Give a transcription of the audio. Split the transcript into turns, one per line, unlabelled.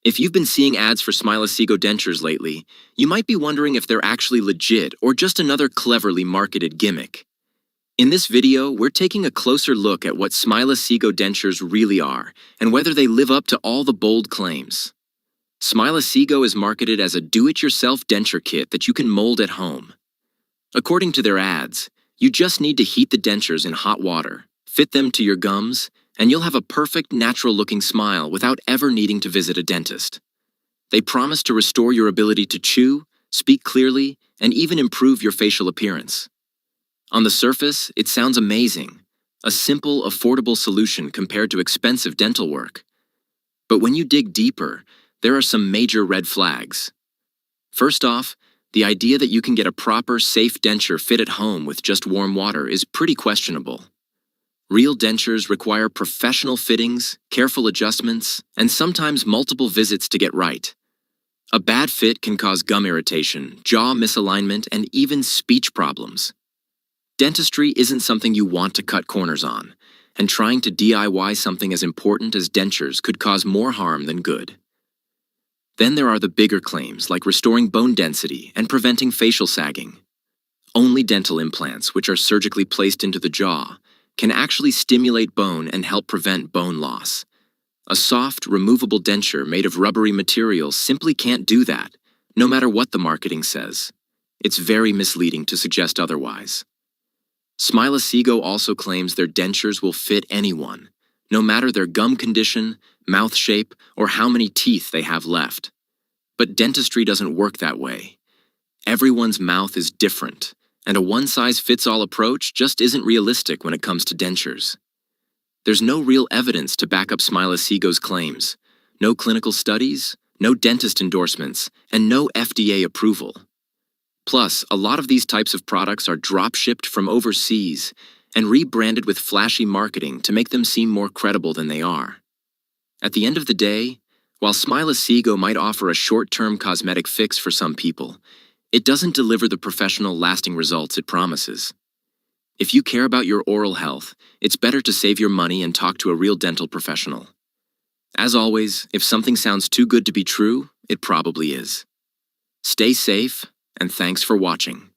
If you've been seeing ads for Smileasego Dentures lately, you might be wondering if they're actually legit or just another cleverly marketed gimmick. In this video, we're taking a closer look at what Smileasego Dentures really are and whether they live up to all the bold claims. Smileasego is marketed as a do-it-yourself denture kit that you can mold at home. According to their ads, you just need to heat the dentures in hot water, fit them to your gums, and you'll have a perfect, natural-looking smile without ever needing to visit a dentist. They promise to restore your ability to chew, speak clearly, and even improve your facial appearance. On the surface, it sounds amazing, a simple, affordable solution compared to expensive dental work. But when you dig deeper, there are some major red flags. First off, the idea that you can get a proper, safe denture fit at home with just warm water is pretty questionable. Real dentures require professional fittings, careful adjustments, and sometimes multiple visits to get right. A bad fit can cause gum irritation, jaw misalignment, and even speech problems. Dentistry isn't something you want to cut corners on, and trying to DIY something as important as dentures could cause more harm than good. Then there are the bigger claims like restoring bone density and preventing facial sagging. Only dental implants, which are surgically placed into the jaw, can actually stimulate bone and help prevent bone loss. A soft, removable denture made of rubbery material simply can't do that, no matter what the marketing says. It's very misleading to suggest otherwise. Smileasego also claims their dentures will fit anyone, no matter their gum condition, mouth shape, or how many teeth they have left. But dentistry doesn't work that way. Everyone's mouth is different, and a one-size-fits-all approach just isn't realistic when it comes to dentures. There's no real evidence to back up Smileasego's claims, no clinical studies, no dentist endorsements, and no FDA approval. Plus, a lot of these types of products are drop-shipped from overseas and rebranded with flashy marketing to make them seem more credible than they are. At the end of the day, while Smileasego might offer a short-term cosmetic fix for some people, it doesn't deliver the professional, lasting results it promises. If you care about your oral health, it's better to save your money and talk to a real dental professional. As always, if something sounds too good to be true, it probably is. Stay safe, and thanks for watching.